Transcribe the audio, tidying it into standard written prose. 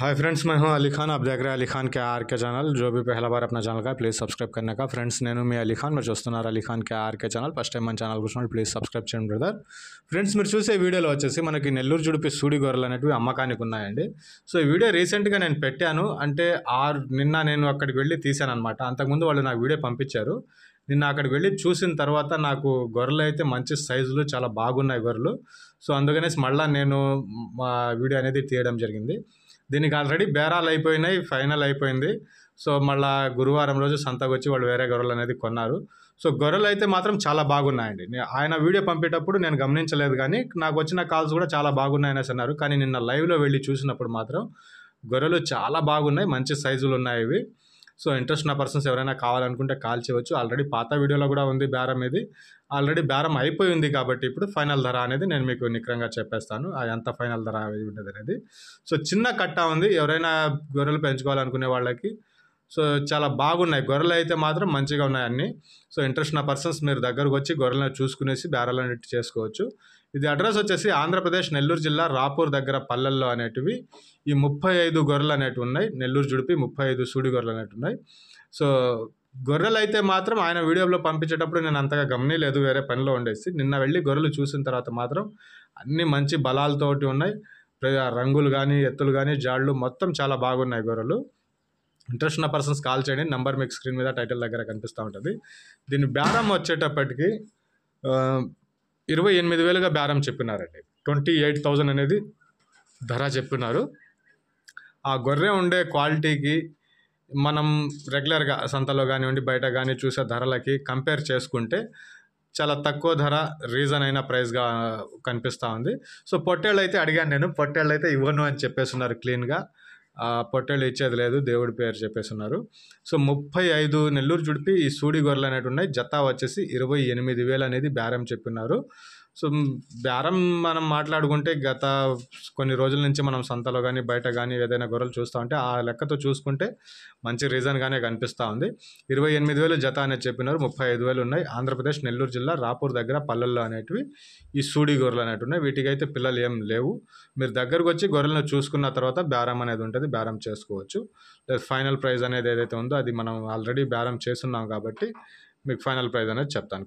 Hi friends, मैं हूं अली खान। आप देख रहे हैं अली खान के आर के ఛానల్। जो भी पहला बार अपना ఛానల్ का ప్లీజ్ సబ్స్క్రైబ్ करने का। ఫ్రెండ్స్, నేను మీ అలీ ఖాన్, మీరు చూస్తున్నారు Ali Khan K R K channel. First time మన ఛానల్ కూర్చున్నాడు, ప్లీజ్ సబ్స్క్రైబ్ చేయండి బ్రదర్। ఫ్రెండ్స్, మీరు చూసే వీడియోలో వచ్చేసి మనకి నెల్లూరు జుడిపి సూడి గొర్రెలు అనేటివి అమ్మకానికి ఉన్నాయండి। సో ఈ వీడియో రీసెంట్గా నేను పెట్టాను, అంటే నిన్న నేను అక్కడికి వెళ్ళి తీశాను అనమాట। అంతకుముందు వాళ్ళు నాకు వీడియో పంపించారు। నిన్న అక్కడికి వెళ్ళి చూసిన తర్వాత నాకు గొర్రెలు అయితే మంచి సైజులు చాలా బాగున్నాయి గొర్రెలు। సో అందుకనేసి మళ్ళీ నేను మా వీడియో అనేది తీయడం జరిగింది। దీనికి ఆల్రెడీ బేరాలు అయిపోయినాయి, ఫైనల్ అయిపోయింది। సో మళ్ళీ గురువారం రోజు సంతకు వచ్చి వాళ్ళు వేరే గొర్రెలు అనేది కొన్నారు। సో గొర్రెలు అయితే మాత్రం చాలా బాగున్నాయండి। ఆయన వీడియో పంపేటప్పుడు నేను గమనించలేదు, కానీ నాకు వచ్చిన కాల్స్ కూడా చాలా బాగున్నాయనేసి అన్నారు। కానీ నిన్న లైవ్లో వెళ్ళి చూసినప్పుడు మాత్రం గొర్రెలు చాలా బాగున్నాయి, మంచి సైజులు ఉన్నాయి ఇవి। సో ఇంట్రెస్ట్ ఉన్న పర్సన్స్ ఎవరైనా కావాలనుకుంటే కాల్ చేయవచ్చు। ఆల్రెడీ పాత వీడియోలో కూడా ఉంది బేరం ఇది, ఆల్రెడీ బేరం అయిపోయింది కాబట్టి ఇప్పుడు ఫైనల్ ధర అనేది నేను మీకు నిఖరంగా చెప్పేస్తాను, ఎంత ఫైనల్ ధర ఉంటుంది అనేది। సో చిన్న కట్ట ఉంది, ఎవరైనా గొర్రెలు పెంచుకోవాలనుకునే వాళ్ళకి సో చాలా బాగున్నాయి గొర్రెలు అయితే మాత్రం మంచిగా ఉన్నాయి అన్నీ। సో ఇంట్రెస్ట్ ఉన్న పర్సన్స్ మీరు దగ్గరకు వచ్చి గొర్రెలను చూసుకునేసి బేరాలను చేసుకోవచ్చు। ఇది అడ్రస్ వచ్చేసి ఆంధ్రప్రదేశ్ నెల్లూరు జిల్లా రాపూర్ దగ్గర పల్లెల్లో అనేటివి ఈ 35 గొర్రెలు అనేటివి ఉన్నాయి। నెల్లూరు జుడిపి 35 సూడి గొర్రెలు అనేటివి ఉన్నాయి। సో గొర్రెలు అయితే మాత్రం ఆయన వీడియోలో పంపించేటప్పుడు నేను అంతగా గమనిలేదు, వేరే పనిలో ఉండేసి నిన్న వెళ్ళి గొర్రెలు చూసిన తర్వాత మాత్రం అన్నీ మంచి బలాలతోటి ఉన్నాయి। రంగులు కానీ, ఎత్తులు కానీ, జాళ్ళు మొత్తం చాలా బాగున్నాయి గొర్రెలు। ఇంట్రెస్ట్ ఉన్న పర్సన్స్ కాల్ చేయండి, నెంబర్ మీకు స్క్రీన్ మీద టైటిల్ దగ్గర కనిపిస్తూ ఉంటుంది। దీని బేరం వచ్చేటప్పటికి 28,000గా బేరం చెప్పినారండి। 28,000 అనేది ధర చెప్పినారు। ఆ గొర్రె ఉండే క్వాలిటీకి మనం రెగ్యులర్గా సంతలో కానివ్వండి, బయట కానీ చూసే ధరలకి కంపేర్ చేసుకుంటే చాలా తక్కువ ధర, రీజన్ అయిన ప్రైస్గా కనిపిస్తూ ఉంది। సో పొట్టేళ్ళు అయితే అడిగాను నేను, పొట్టేళ్ళు అయితే ఇవ్వను అని చెప్పేస్తున్నారు క్లీన్గా। పొట్టేళ్ళు ఇచ్చేది లేదు, దేవుడి పేరు చెప్పేస్తున్నారు। సో 35 నెల్లూరు జుడిపి ఈ సూడి గొర్రెలు అనేవి ఉన్నాయి। జత వచ్చేసి 28,000 అనేది బేరం చెప్పినారు। సో బేరం మనం మాట్లాడుకుంటే గత కొన్ని రోజుల నుంచి మనం సంతలో కానీ బయట కానీ ఏదైనా గొర్రెలు చూస్తూ ఉంటే ఆ లెక్కతో చూసుకుంటే మంచి రీజన్గానే కనిపిస్తూ ఉంది। 28,000 జత అనేది చెప్పినారు, 35,000 ఉన్నాయి। ఆంధ్రప్రదేశ్ నెల్లూరు జిల్లా రాపూర్ దగ్గర పల్లెల్లో అనేటివి ఈ సూడి గొర్రెలు అనేవి ఉన్నాయి। వీటికైతే పిల్లలు ఏం లేవు, మీరు దగ్గరకు వచ్చి గొర్రెలను చూసుకున్న తర్వాత బేరం అనేది ఉంటుంది, బేరం చేసుకోవచ్చు। ఫైనల్ ప్రైస్ అనేది ఏదైతే ఉందో అది మనం ఆల్రెడీ బేరం చేస్తున్నాం కాబట్టి మీకు ఫైనల్ ప్రైస్ అనేది చెప్తాను।